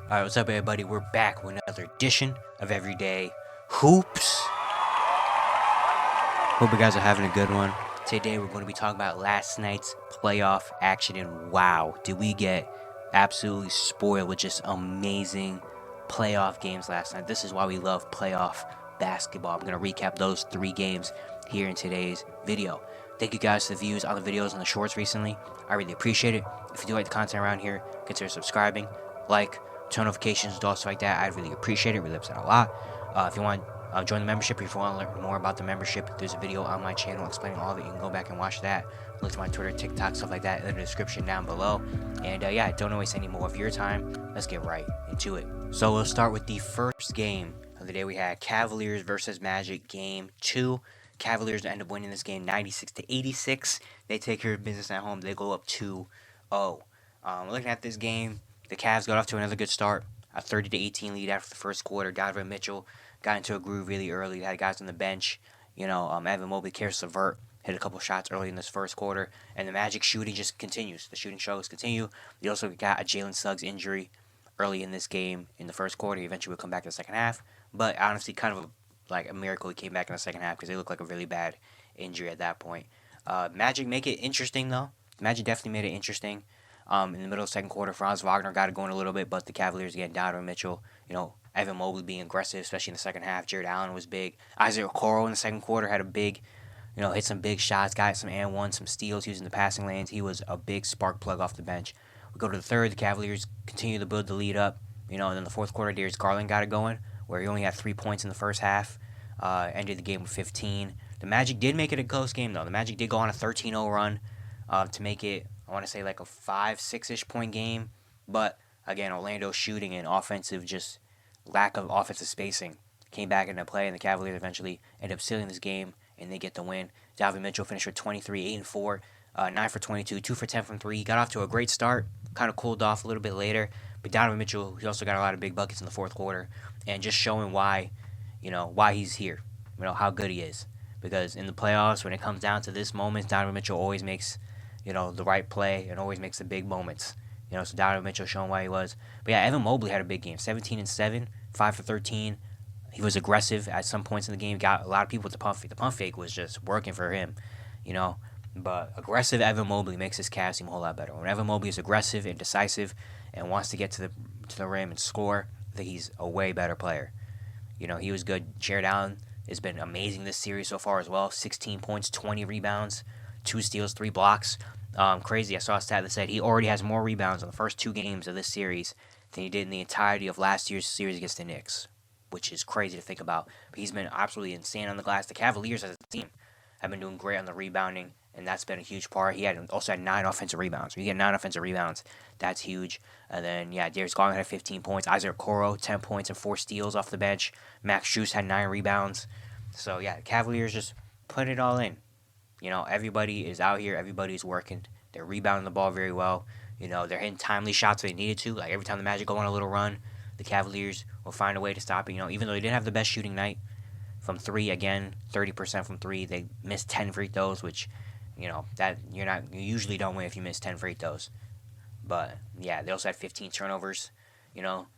Alright, what's up, everybody? We're back with another edition of Everyday Hoops. Hope you guys are having a good one. Today, we're going to be talking about last night's playoff action, and wow, did we get absolutely spoiled with just amazing playoff games last night. This is why we love playoff basketball. I'm going to recap those 3 games here in today's video. Thank you guys for the views on the videos on the shorts recently. I really appreciate it. If you do like the content around here, consider subscribing, like, turn notifications, and stuff like that. I'd really appreciate it. Really helps out a lot. If you want join the membership, if you want to learn more about the membership, there's a video on my channel explaining all of it. You can go back and watch that. Look to my Twitter, TikTok, stuff like that in the description down below. And yeah, don't waste any more of your time. Let's get right into it. So we'll start with the first game of the day. We had Cavaliers versus Magic game 2. Cavaliers end up winning this game 96-86. They take care of business at home. They go up 2-0. Looking at this game, the Cavs got off to another good start. A 30-18 lead after the first quarter. Donovan Mitchell got into a groove really early. They had guys on the bench. Evan Mobley, Caris LeVert hit a couple shots early in this first quarter. And the Magic shooting just continues. The shooting struggles continue. They also got a Jalen Suggs injury early in this game in the first quarter. He eventually would come back in the second half. But honestly, kind of like a miracle he came back in the second half because they looked like a really bad injury at that point. Magic make it interesting, though. Magic definitely made it interesting. In the middle of the second quarter, Franz Wagner got it going a little bit, but the Cavaliers again, Donovan Mitchell, Evan Mobley being aggressive, especially in the second half. Jared Allen was big. Isaac Okoro in the second quarter had a big, hit some big shots, got some and one, some steals using the passing lanes. He was a big spark plug off the bench. We go to the third. The Cavaliers continue to build the lead up. And then the fourth quarter, Darius Garland got it going, where he only had 3 points in the first half. Ended the game with 15. The Magic did make it a close game, though. The Magic did go on a 13-0 run to make it, I want to say, like a 5-6-ish point game. But, again, Orlando's shooting and offensive, just lack of offensive spacing came back into play, and the Cavaliers eventually end up sealing this game, and they get the win. Donovan Mitchell finished with 23, 8-4, 9 for 22, 2 for 10 from 3. He got off to a great start, kind of cooled off a little bit later. But Donovan Mitchell, he also got a lot of big buckets in the fourth quarter, and just showing why he's here, how good he is. Because in the playoffs, when it comes down to this moment, Donovan Mitchell always makes the right play and always makes the big moments. So Donovan Mitchell showing why he was. But yeah, Evan Mobley had a big game, 17-7, 5 for 13. He was aggressive at some points in the game. Got a lot of people with the pump fake. The pump fake was just working for him, But aggressive Evan Mobley makes his Cavs seem a whole lot better. When Evan Mobley is aggressive and decisive and wants to get to the rim and score, I think he's a way better player. He was good. Jared Allen has been amazing this series so far as well. 16 points, 20 rebounds, 2 steals, 3 blocks. Crazy. I saw a stat that said he already has more rebounds in the first 2 games of this series than he did in the entirety of last year's series against the Knicks, which is crazy to think about. But he's been absolutely insane on the glass. The Cavaliers as a team have been doing great on the rebounding, and that's been a huge part. He also had 9 offensive rebounds. When you get 9 offensive rebounds, that's huge. And then, Darius Garland had 15 points. Isaac Okoro, 10 points and 4 steals off the bench. Max Strus had 9 rebounds. So, the Cavaliers just put it all in. Everybody is out here. Everybody's working. They're rebounding the ball very well. They're hitting timely shots when they needed to. Like every time the Magic go on a little run, the Cavaliers will find a way to stop it. Even though they didn't have the best shooting night from 3, again, 30% from 3. They missed 10 free throws, which, that you usually don't win if you miss 10 free throws. But, they also had 15 turnovers,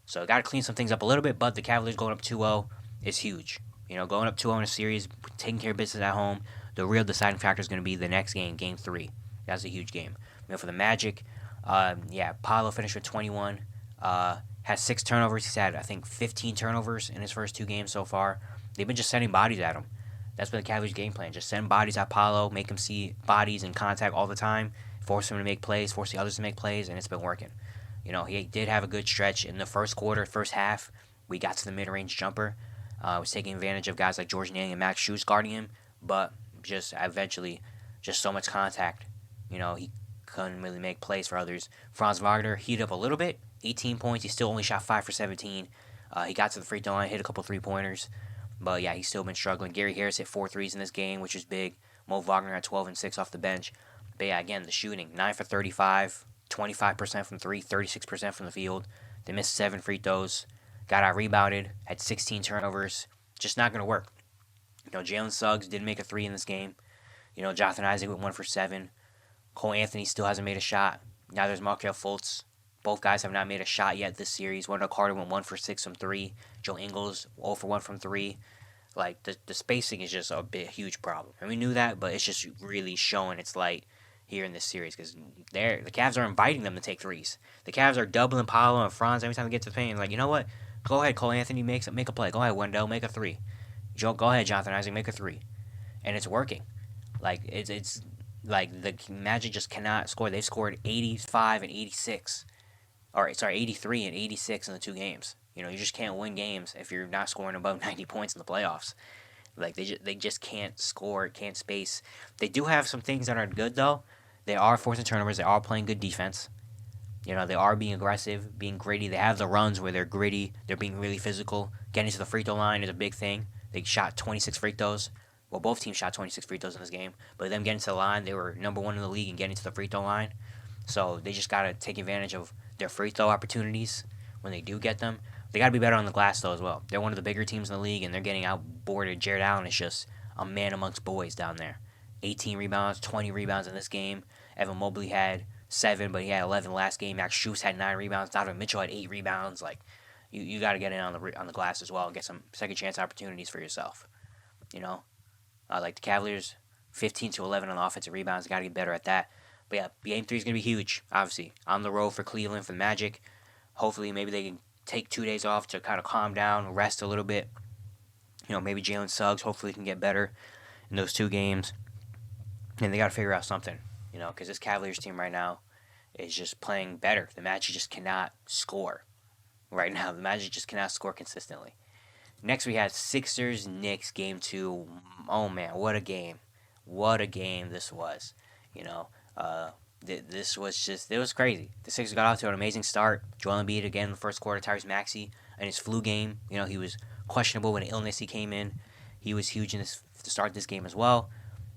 So got to clean some things up a little bit, but the Cavaliers going up 2-0 is huge. Going up 2-0 in a series, taking care of business at home, the real deciding factor is going to be the next game, Game 3. That's a huge game. For the Magic, Paolo finished with 21, has 6 turnovers. He's had, I think, 15 turnovers in his first 2 games so far. They've been just sending bodies at him. That's been the Cavaliers' game plan. Just send bodies at Paolo, make him see bodies in contact all the time, force him to make plays, force the others to make plays, and it's been working. He did have a good stretch in the first quarter, first half. We got to the mid-range jumper. Was taking advantage of guys like George Niang and Max Strus guarding him, but just eventually, just so much contact. He couldn't really make plays for others. Franz Wagner heated up a little bit, 18 points. He still only shot 5 for 17. He got to the free throw line, hit a couple 3-pointers. But, he's still been struggling. Gary Harris hit 4 threes in this game, which is big. Mo Wagner had 12 and 6 off the bench. But, again, the shooting, 9 for 35, 25% from 3, 36% from the field. They missed 7 free throws. Got out rebounded, had 16 turnovers. Just not going to work. Jalen Suggs didn't make a 3 in this game. Jonathan Isaac went 1 for 7. Cole Anthony still hasn't made a shot. Now there's Markelle Fultz, Both guys have not made a shot yet this series. Wendell Carter went 1 for 6 from 3. Joe Ingles 0 for 1 from 3. Like, the spacing is just a huge problem. And we knew that, but it's just really showing its light here in this series because the Cavs are inviting them to take threes. The Cavs are doubling Paolo and Franz every time they get to the paint. Like, you know what? Go ahead, Cole Anthony, make a play. Go ahead, Wendell, make a three. Joe, go ahead, Jonathan Isaac, make a three. And it's working. Like, it's like the Magic just cannot score. They've scored 85 and 86. Or, sorry, 83 and 86 in the 2 games. You know, you just can't win games if you're not scoring above 90 points in the playoffs. Like, they just can't score, can't space. They do have some things that are good, though. They are forcing turnovers. They are playing good defense. You know, they are being aggressive, being gritty. They have the runs where they're gritty. They're being really physical. Getting to the free throw line is a big thing. They shot 26 free throws. Well, both teams shot 26 free throws in this game. But them getting to the line, they were number 1 in the league in getting to the free throw line. So they just got to take advantage of their free throw opportunities when they do get them. They got to be better on the glass, though, as well. They're one of the bigger teams in the league, and they're getting outboarded. Jared Allen is just a man amongst boys down there. 18 rebounds, 20 rebounds in this game. Evan Mobley had 7, but he had 11 last game. Max Strus had 9 rebounds. Donovan Mitchell had 8 rebounds. Like, you got to get in on the glass as well and get some second chance opportunities for yourself. You know, like the Cavaliers, 15 to 11 on the offensive rebounds. Got to get better at that. But yeah, Game 3 is going to be huge, obviously. On the road for Cleveland, for the Magic. Hopefully, maybe they can take 2 days off to kind of calm down, rest a little bit. You know, maybe Jalen Suggs hopefully can get better in those 2 games. And they got to figure out something, you know, because this Cavaliers team right now is just playing better. The Magic just cannot score right now. The Magic just cannot score consistently. Next, we had Sixers-Knicks Game 2. Oh, man, what a game. What a game this was. You know, this was just, it was crazy. The Sixers got off to an amazing start. Joel Embiid again in the first quarter. Tyrese Maxey in his flu game. You know, he was questionable when illness he came in. He was huge to start this game as well.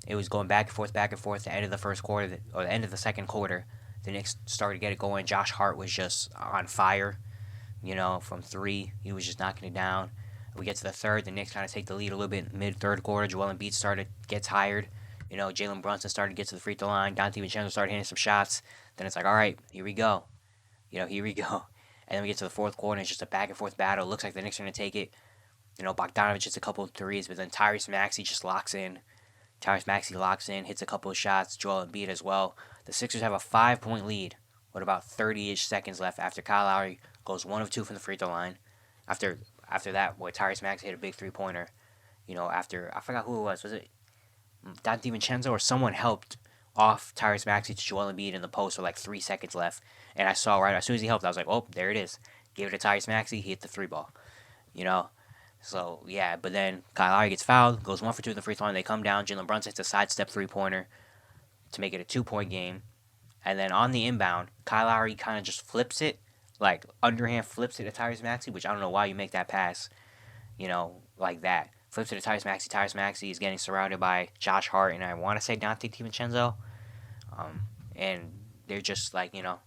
It was going back and forth. The end of the first quarter, or the end of the second quarter, the Knicks started to get it going. Josh Hart was just on fire, you know, from 3. He was just knocking it down. We get to the third. The Knicks kind of take the lead a little bit mid-third quarter. Joel Embiid started to get tired. You know, Jalen Brunson started to get to the free throw line. Dante DiVincenzo started hitting some shots. Then it's like, all right, here we go. You know, here we go. And then we get to the fourth quarter, and it's just a back-and-forth battle. It looks like the Knicks are going to take it. You know, Bogdanovich hits a couple of threes, but then Tyrese Maxey just locks in. Tyrese Maxey locks in, hits a couple of shots. Joel Embiid as well. The Sixers have a 5-point lead with about 30-ish seconds left after Kyle Lowry goes 1 of 2 from the free throw line. After that, Tyrese Maxey hit a big three-pointer. You know, after, I forgot who it was. Was it Dante DiVincenzo or someone helped off Tyrese Maxey to Joel Embiid in the post with like 3 seconds left. And I saw right as soon as he helped, I was like, oh, there it is. Gave it to Tyrese Maxey, he hit the 3-ball. You know? So, yeah, but then Kyle Lowry gets fouled, goes 1 for 2 in the free throw line. They come down. Jalen Brunson hits a sidestep three-pointer to make it a 2-point game. And then on the inbound, Kyle Lowry kind of just flips it, like underhand flips it to Tyrese Maxey, which I don't know why you make that pass, you know, like that. Flips it to Tyrese Maxey. Tyrese Maxey is getting surrounded by Josh Hart and I want to say Dante DiVincenzo. And they're just like, you know,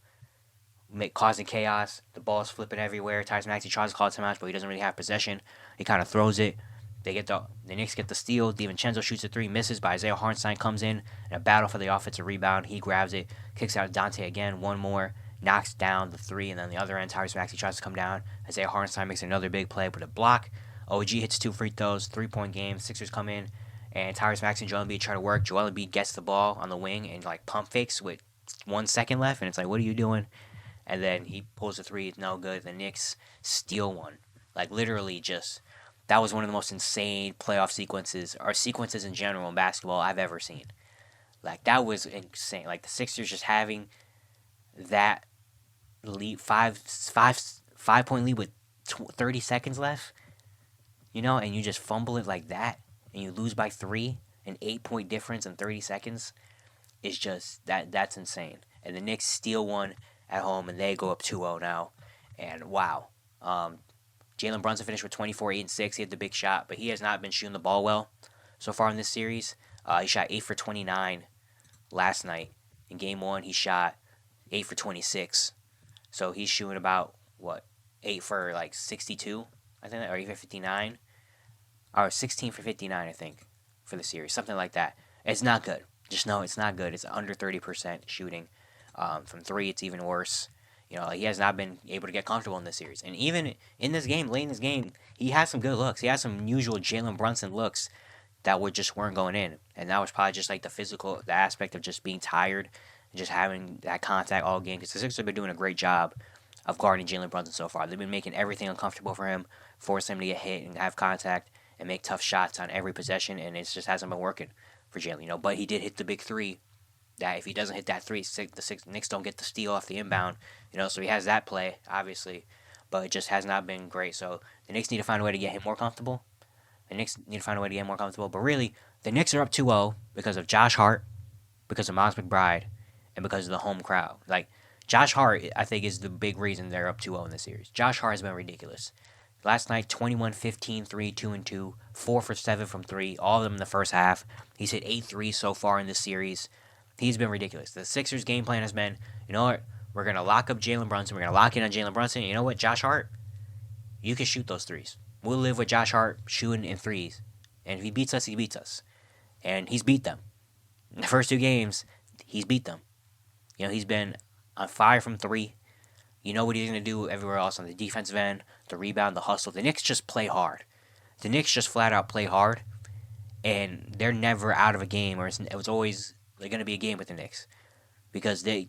causing chaos. The ball's flipping everywhere. Tyrese Maxey tries to call timeout, but he doesn't really have possession. He kind of throws it. The Knicks get the steal. DiVincenzo shoots a 3, misses, but Isaiah Hartenstein comes in a battle for the offensive rebound. He grabs it, kicks out Dante again, one more, knocks down the 3, and then the other end, Tyrese Maxey tries to come down. Isaiah Hartenstein makes another big play with a block. OG hits 2 free throws, 3-point game. Sixers come in, and Tyrese Maxey and Joel Embiid try to work. Joel Embiid gets the ball on the wing and like pump fakes with 1 second left, and it's like, what are you doing? And then he pulls a 3, it's no good. The Knicks steal one. Like literally just, that was one of the most insane playoff sequences, or sequences in general in basketball I've ever seen. Like that was insane. Like the Sixers just having that lead, 5-point lead with 30 seconds left, you know, and you just fumble it like that, and you lose by 3, an 8-point difference in 30 seconds is just, that's insane. And the Knicks steal one at home, and they go up 2-0 now, and wow. Jalen Brunson finished with 24, 8, and 6. He had the big shot, but he has not been shooting the ball well so far in this series. He shot 8 for 29 last night. In Game 1, he shot 8 for 26. So he's shooting about, 8 for like 62, I think, or even 59. Or 16 for 59, I think, for the series. Something like that. It's not good. Just know it's not good. It's under 30% shooting. From 3, it's even worse. He has not been able to get comfortable in this series. And even in this game, late in this game, he has some good looks. He has some usual Jalen Brunson looks that just weren't going in. And that was probably just like the aspect of just being tired and just having that contact all game. Because the Sixers have been doing a great job of guarding Jalen Brunson so far. They've been making everything uncomfortable for him, force him to get hit and have contact and make tough shots on every possession. And it just hasn't been working for Jalen. But he did hit the big three. That if he doesn't hit that three, the Knicks don't get the steal off the inbound. So he has that play, obviously, but it just has not been great. So the Knicks need to find a way to get him more comfortable. But really, the Knicks are up 2-0 because of Josh Hart, because of Miles McBride, and because of the home crowd. Like, Josh Hart, I think, is the big reason they're up 2-0 in this series. Josh Hart has been ridiculous. Last night, 21-15, 3, 2-2, 4 for 7 from 3, all of them in the first half. He's hit 8 threes so far in this series. He's been ridiculous. The Sixers' game plan has been, you know what? We're going to lock up Jalen Brunson. We're going to lock in on Jalen Brunson. And you know what, Josh Hart? You can shoot those threes. We'll live with Josh Hart shooting in threes. And if he beats us, he beats us. And he's beat them. In the first 2 games, he's beat them. He's been on fire from 3. You know what he's going to do everywhere else on the defensive end, the rebound, the hustle. The Knicks just play hard. The Knicks just flat out play hard. And they're never out of a game, or it was always going to be a game with the Knicks. Because they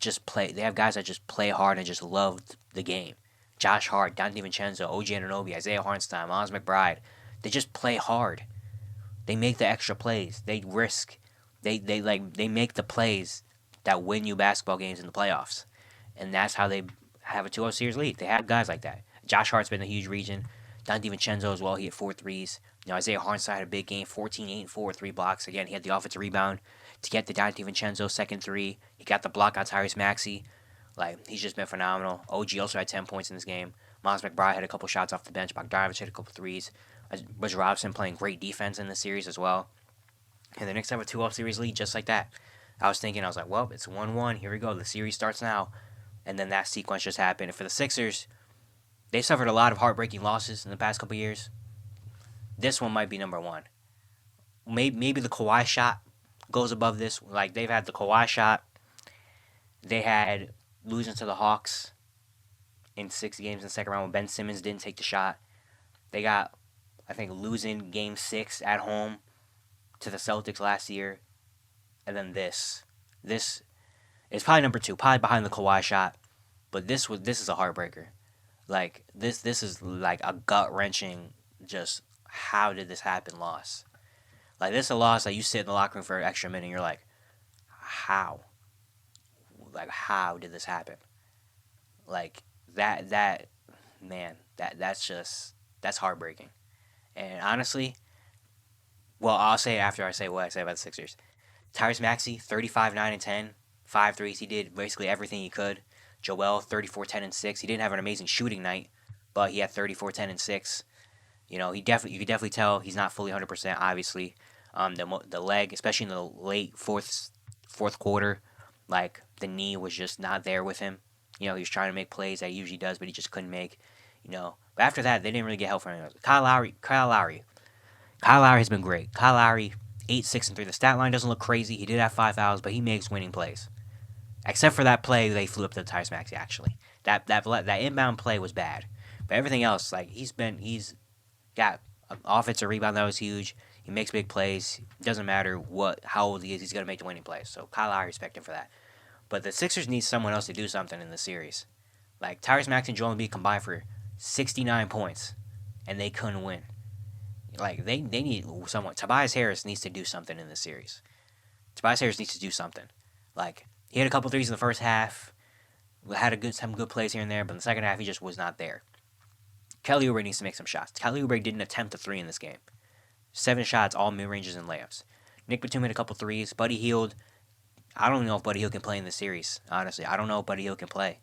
have guys that just play hard and just love the game. Josh Hart, Donte DiVincenzo, OG Anunoby, Isaiah Hartenstein, Miles McBride. They just play hard. They make the extra plays. They risk. They make the plays that win you basketball games in the playoffs. And that's how they have a 2-0 series lead. They have guys like that. Josh Hart's been a huge region. Donte DiVincenzo as well. He hit 4 threes. Isaiah Hartenstein had a big game. 14, 8, and 4, 3 blocks. Again, he had the offensive rebound to get the Donte DiVincenzo second 3. He got the block on Tyrese Maxey. He's just been phenomenal. OG also had 10 points in this game. Miles McBride had a couple shots off the bench. Bogdanovich had a couple threes. Butch Robinson playing great defense in this series as well. And the Knicks have a 2-0 series lead just like that. I was like, well, it's 1-1. Here we go. The series starts now. And then that sequence just happened. And for the Sixers, they suffered a lot of heartbreaking losses in the past couple years. This one might be number 1. Maybe the Kawhi shot goes above this. They've had the Kawhi shot. They had losing to the Hawks in 6 games in the second round when Ben Simmons didn't take the shot. They got, I think, losing Game 6 at home to the Celtics last year. And then this is probably number 2, probably behind the Kawhi shot. But this is a heartbreaker. This is like a gut-wrenching, just how did this happen loss. This is a loss that you sit in the locker room for an extra minute and you're like, how? How did this happen? That's heartbreaking. And honestly, well, I'll say it after I say what I say about the Sixers. Tyrese Maxey, 35, 9, and 10, 5 threes. He did basically everything he could. Joel, 34, 10, and 6. He didn't have an amazing shooting night, but he had 34, 10, and 6. You could definitely tell he's not fully 100%, obviously. The leg, especially in the late fourth quarter, the knee was just not there with him. He was trying to make plays that he usually does, but he just couldn't make. But after that, they didn't really get help from anyone. Kyle Lowry has been great. Kyle Lowry, 8, 6, and 3. The stat line doesn't look crazy. He did have 5 fouls, but he makes winning plays. Except for that play, they flew up to Tyrese Maxey, actually. That inbound play was bad. But everything else, he's got an offensive rebound that was huge. He makes big plays. It doesn't matter how old he is, he's going to make the winning plays. So Kyle Lowry, respect him for that. But the Sixers need someone else to do something in the series. Tyrese Maxey and Joel Embiid combined for 69 points, and they couldn't win. They need someone. Tobias Harris needs to do something in this series. Tobias Harris needs to do something. He had a couple threes in the first half, had some good plays here and there, but in the second half he just was not there. Kelly Oubre needs to make some shots. Kelly Oubre didn't attempt a 3 in this game. 7 shots, all mid-ranges and layups. Nick Batum had a couple threes. Buddy Hield, I don't know if Buddy Hield can play in this series, honestly. I don't know if Buddy Hield can play.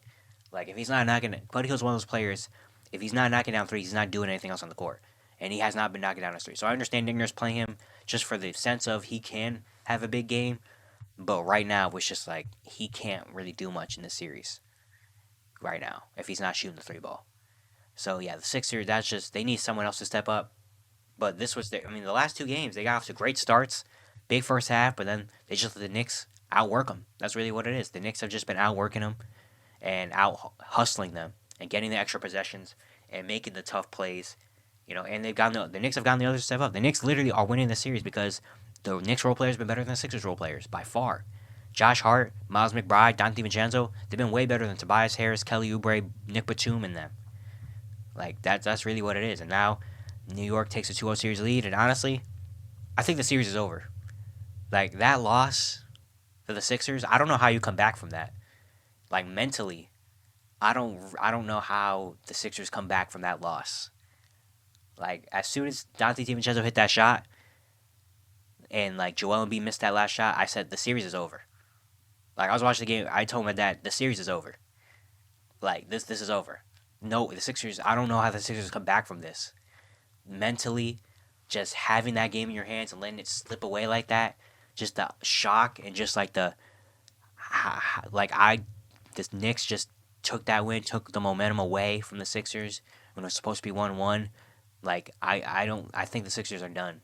If he's not knocking... Buddy Hield's one of those players, if he's not knocking down threes, he's not doing anything else on the court. And he has not been knocking down his 3. So I understand Nick Nurse playing him just for the sense of he can have a big game. But right now, it's just he can't really do much in this series. Right now, if he's not shooting the 3 ball. So yeah, the Sixers, they need someone else to step up. But this was the last 2 games, they got off to great starts. Big first half, but then they just let the Knicks outwork them. That's really what it is. The Knicks have just been outworking them. and out hustling them and getting the extra possessions and making the tough plays. And the Knicks have gotten the other step up. The Knicks literally are winning the series because the Knicks role players have been better than the Sixers role players by far. Josh Hart, Miles McBride, Dante DiVincenzo, they've been way better than Tobias Harris, Kelly Oubre, Nick Batum, and them. Like that's really what it is. And now New York takes a 2-0 series lead, and honestly, I think the series is over. Like that loss for the Sixers, I don't know how you come back from that. Like mentally, I don't know how the Sixers come back from that loss. Like as soon as Dante DiVincenzo hit that shot, and like Joel Embiid missed that last shot, I said the series is over. Like I was watching the game, I told my dad the series is over. Like this is over. No, the Sixers. I don't know how the Sixers come back from this. Mentally, just having that game in your hands and letting it slip away like that, just the shock and just like the this Knicks just took that win, took the momentum away from the Sixers when it was supposed to be 1-1. Like I think the Sixers are done.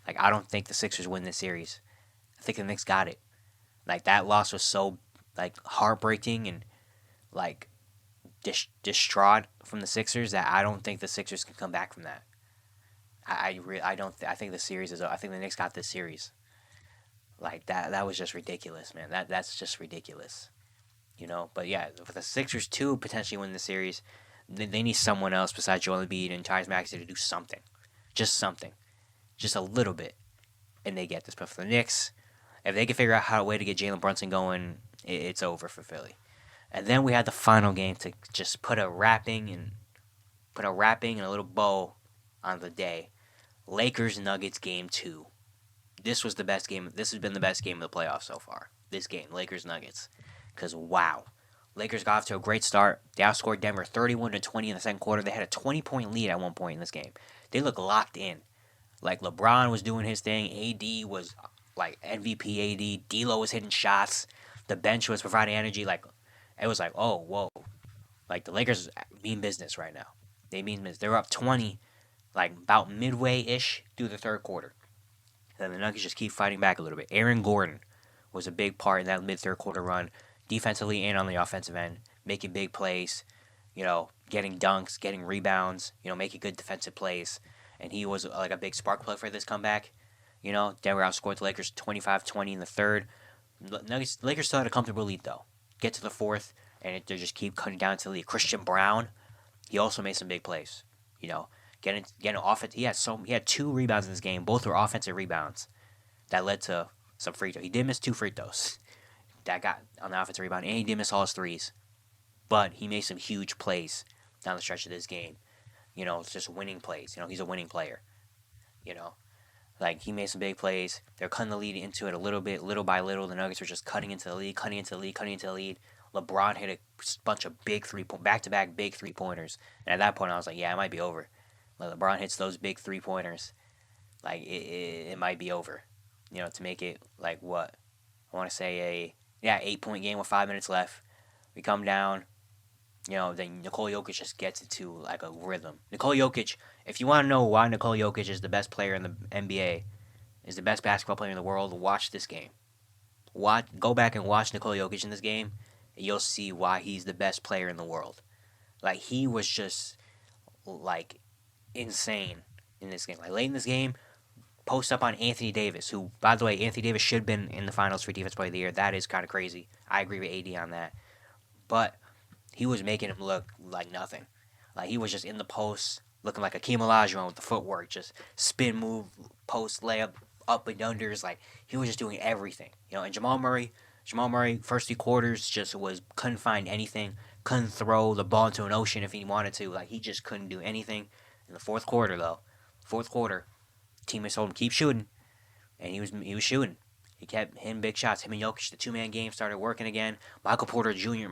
Like I don't think the Sixers win this series. I think the Knicks got it. Like that loss was so like heartbreaking and like distraught from the Sixers that I don't think the Sixers can come back from that. I don't I think the series is. I think the Knicks got this series. Like that was just ridiculous, man. That's just ridiculous. But yeah, for the Sixers to potentially win the series, they need someone else besides Joel Embiid and Tyrese Maxey to do something, just something, just a little bit, and they get this. But for the Knicks, if they can figure out how a way to get Jalen Brunson going, it's over for Philly. And then we had the final game to just put a wrapping and a little bow on the day. Lakers Nuggets game 2. This was the best game. This has been the best game of the playoffs so far. This game, Lakers Nuggets, because wow, Lakers got off to a great start. They outscored Denver 31-20 in the second quarter. They had a 20-point lead at one point in this game. They looked locked in. Like LeBron was doing his thing. AD was like MVP. AD. D'Lo was hitting shots. The bench was providing energy. Like it was like, oh whoa, like the Lakers mean business right now. They mean business. They're up 20, like about midway ish through the third quarter. And the Nuggets just keep fighting back a little bit. Aaron Gordon was a big part in that mid-third quarter run, defensively and on the offensive end, making big plays, getting dunks, getting rebounds, making good defensive plays. And he was like a big spark plug for this comeback. Denver outscored the Lakers 25-20 in the third. Lakers still had a comfortable lead, though. Get to the fourth, and they just keep cutting down to the lead. Christian Brown, he also made some big plays. Getting offense. He had 2 rebounds in this game. Both were offensive rebounds that led to some free throws. He did miss 2 free throws that got on the offensive rebound, and he did miss all his threes. But he made some huge plays down the stretch of this game. It's just winning plays. He's a winning player. Like he made some big plays. They're cutting the lead into it a little bit, little by little. The Nuggets were just cutting into the lead. LeBron hit a bunch of back-to-back big 3-pointers. And at that point, I was like, yeah, it might be over. Like LeBron hits those big 3-pointers, like it might be over. To make it like what I want to say 8-point game with 5 minutes left. We come down. Then Nikola Jokic just gets into like a rhythm. Nikola Jokic, if you want to know why Nikola Jokic is the best player in the NBA, is the best basketball player in the world, watch this game. Go back and watch Nikola Jokic in this game, and you'll see why he's the best player in the world. Like he was just like insane in this game. Like late in this game, post up on Anthony Davis, who, by the way, Anthony Davis should have been in the finals for Defensive Player of the Year. That is kind of crazy. I agree with AD on that. But he was making him look like nothing. Like he was just in the post, looking like Akeem Olajuwon with the footwork, just spin move, post layup, up and unders. Like he was just doing everything. And Jamal Murray, first 3 quarters just couldn't find anything, couldn't throw the ball into an ocean if he wanted to. Like he just couldn't do anything. In the fourth quarter, teammates told him keep shooting, and he was shooting. He kept hitting big shots. Him and Jokic, the 2-man game started working again. Michael Porter Jr.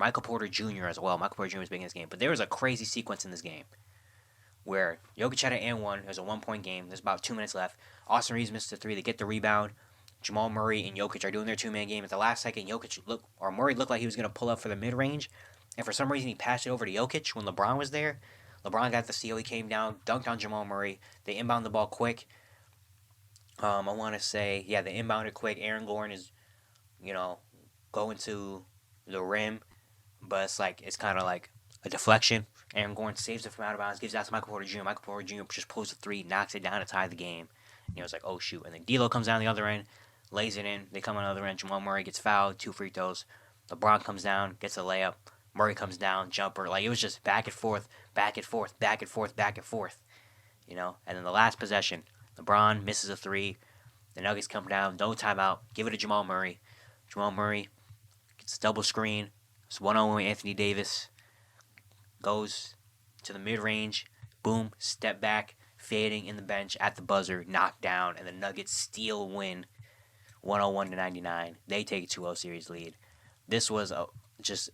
as well. Michael Porter Jr. was big in this game. But there was a crazy sequence in this game where Jokic had an and one. It was a 1-point game. There's about 2 minutes left. Austin Reeves missed the 3. They get the rebound. Jamal Murray and Jokic are doing their 2-man game. At the last second, Murray looked like he was going to pull up for the mid-range. And for some reason, he passed it over to Jokic when LeBron was there. LeBron got the steal. He came down, dunked on Jamal Murray. They inbound the ball quick. I want to say, they inbounded quick. Aaron Gordon is, going to the rim. but it's kind of like a deflection. Aaron Gordon saves it from out of bounds, gives it out to Michael Porter Jr. Michael Porter Jr. just pulls a three, knocks it down to tie the game. And it was like, oh shoot. And then D'Lo comes down the other end, lays it in. They come on the other end. Jamal Murray gets fouled, 2 free throws. LeBron comes down, gets a layup. Murray comes down, jumper. Like, it was just back and forth, back and forth, back and forth, back and forth. And then the last possession, LeBron misses a three. The Nuggets come down, no timeout, give it to Jamal Murray. Jamal Murray gets a double screen. It's 1-on-1 with Anthony Davis. Goes to the mid-range. Boom, step back, fading in the bench at the buzzer, knocked down, and the Nuggets steal win 101-99. They take a 2-0 series lead. This was just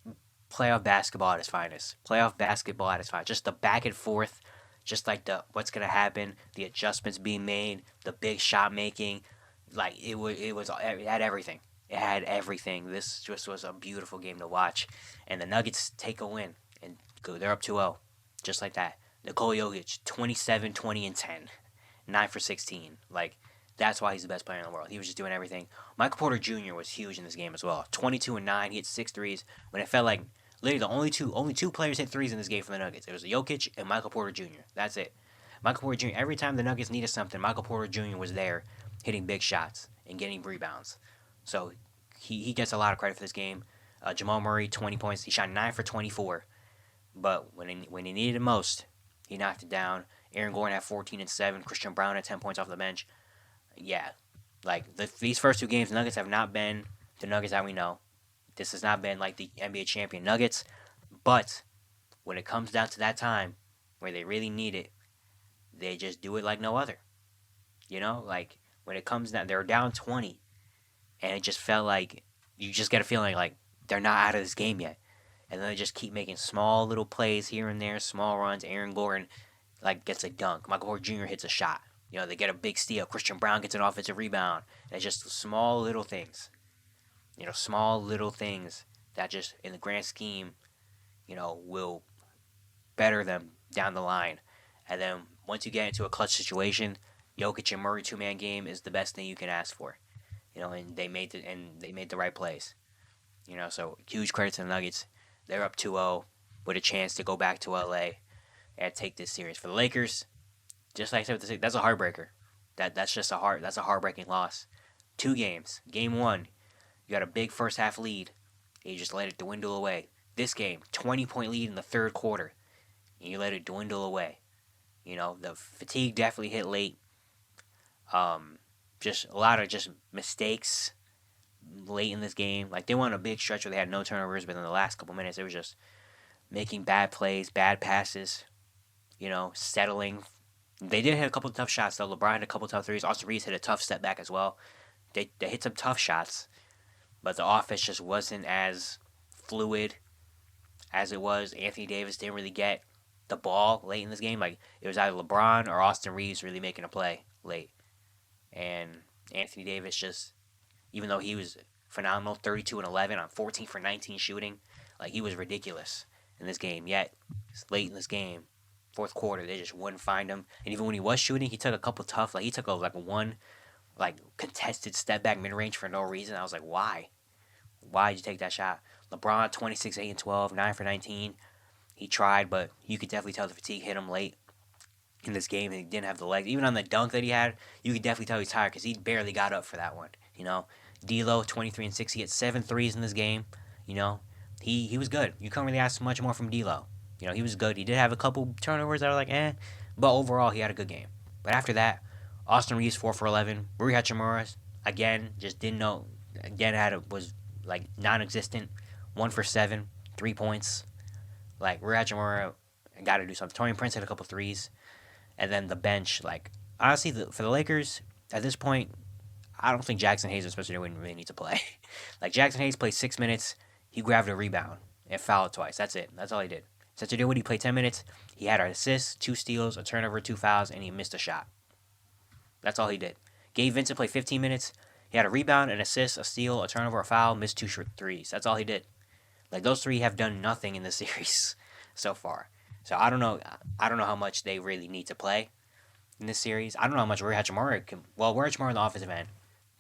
playoff basketball at its finest. Playoff basketball at its finest. Just the back and forth, just like the what's gonna happen, the adjustments being made, the big shot making, like it had everything. It had everything. This just was a beautiful game to watch, and the Nuggets take a win and go. They're up 2-0, just like that. Nikola Jokic, 27, 20, and 10, 9 for 16. Like, that's why he's the best player in the world. He was just doing everything. Michael Porter Jr. was huge in this game as well. 22 and 9. He hit 6 threes when it felt like literally the only two players hit threes in this game for the Nuggets. It was Jokic and Michael Porter Jr. That's it. Michael Porter Jr. Every time the Nuggets needed something, Michael Porter Jr. was there, hitting big shots and getting rebounds. So he gets a lot of credit for this game. Jamal Murray, 20 points. He shot 9 for 24. But when he needed it most, he knocked it down. Aaron Gordon had 14 and 7. Christian Braun had 10 points off the bench. Yeah, like these first two games, Nuggets have not been the Nuggets that we know. This has not been like the NBA champion Nuggets. But when it comes down to that time where they really need it, they just do it like no other. Like when it comes down, they're down 20, and it just felt like you just get a feeling like they're not out of this game yet. And then they just keep making small little plays here and there, small runs. Aaron Gordon gets a dunk. Michael Porter Jr. hits a shot. They get a big steal. Christian Braun gets an offensive rebound. And it's just small little things. Small little things that just, in the grand scheme, will better them down the line. And then once you get into a clutch situation, Jokic and Murray two-man game is the best thing you can ask for. And they made the right plays. So huge credit to the Nuggets. They're up 2-0 with a chance to go back to LA and take this series. For the Lakers, just like I said, that's a heartbreaker. That's a heartbreaking loss. 2 games. Game 1, you got a big first half lead, and you just let it dwindle away. This game, 20-point lead in the third quarter, and you let it dwindle away. The fatigue definitely hit late. Just a lot of just mistakes late in this game. Like, they went on a big stretch where they had no turnovers, but in the last couple minutes, it was just making bad plays, bad passes, settling. They did hit a couple of tough shots, though. LeBron had a couple of tough threes. Austin Reeves hit a tough step back as well. They hit some tough shots, but the offense just wasn't as fluid as it was. Anthony Davis didn't really get the ball late in this game. Like, it was either LeBron or Austin Reeves really making a play late. And Anthony Davis just, even though he was phenomenal, 32 and 11 on 14 for 19 shooting, like, he was ridiculous in this game. Yet, late in this game, fourth quarter, they just wouldn't find him. And even when he was shooting, he took a couple tough, he took one contested step back mid range for no reason. I was like, why? Why did you take that shot? LeBron, 26, 8 and 12, 9 for 19. He tried, but you could definitely tell the fatigue hit him late in this game, and he didn't have the legs. Even on the dunk that he had, you could definitely tell he's tired because he barely got up for that one. D'Lo, 23 and 6. He had 7 threes in this game. He was good. You can't really ask much more from D'Lo. He was good. He did have a couple turnovers that were like, but overall, he had a good game. But after that, Austin Reeves, 4 for 11. Rui Hachimura, again, just didn't know. Again, was non-existent. 1 for 7, 3 points. Rui Hachimura got to do something. Taurean Prince had a couple threes. And then the bench, honestly, for the Lakers, at this point, I don't think Jackson Hayes and Spencer Dinwiddie really need to play. Jackson Hayes played 6 minutes. He grabbed a rebound and fouled twice. That's it. That's all he did. Spencer Dinwiddie played 10 minutes. He had an assist, 2 steals, a turnover, 2 fouls, and he missed a shot. That's all he did. Gabe Vincent played 15 minutes. He had a rebound, an assist, a steal, a turnover, a foul, missed 2 threes. That's all he did. Those 3 have done nothing in the series so far. So I don't know how much they really need to play in this series. I don't know how much Rui Hachimura can. Well, Rui Hachimura on the offensive end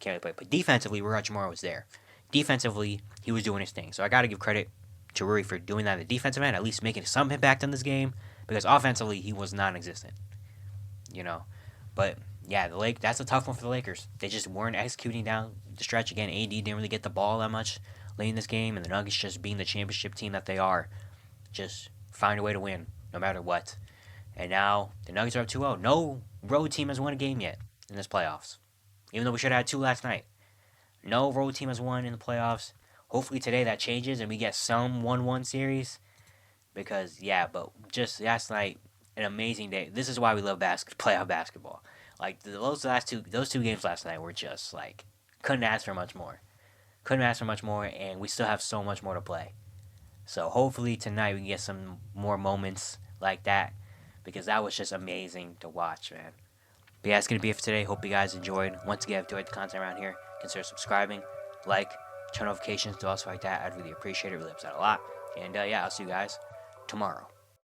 can't really play, but defensively, Rui Hachimura was there. Defensively, he was doing his thing. So I got to give credit Javari for doing that in the defensive end, at least making some impact on this game, because offensively he was non-existent, you know. But yeah, that's a tough one for the Lakers. They just weren't executing down the stretch. Again, AD didn't really get the ball that much late in this game, and the Nuggets, just being the championship team that they are, just find a way to win no matter what. And now the Nuggets are up 2-0. No road team has won a game yet in this playoffs, even though we should have had 2 last night. No road team has won in the playoffs. Hopefully today that changes and we get some 1-1 series. Because, yeah, but just last night, an amazing day. This is why we love playoff basketball. Like, those two games last night were just, like, couldn't ask for much more. And we still have so much more to play. So hopefully tonight we can get some more moments like that, because that was just amazing to watch, man. But yeah, that's going to be it for today. Hope you guys enjoyed. Once again, if you enjoyed the content around here, consider subscribing, like, turn notifications, do also like that. I'd really appreciate it. Really helps out a lot. And yeah, I'll see you guys tomorrow.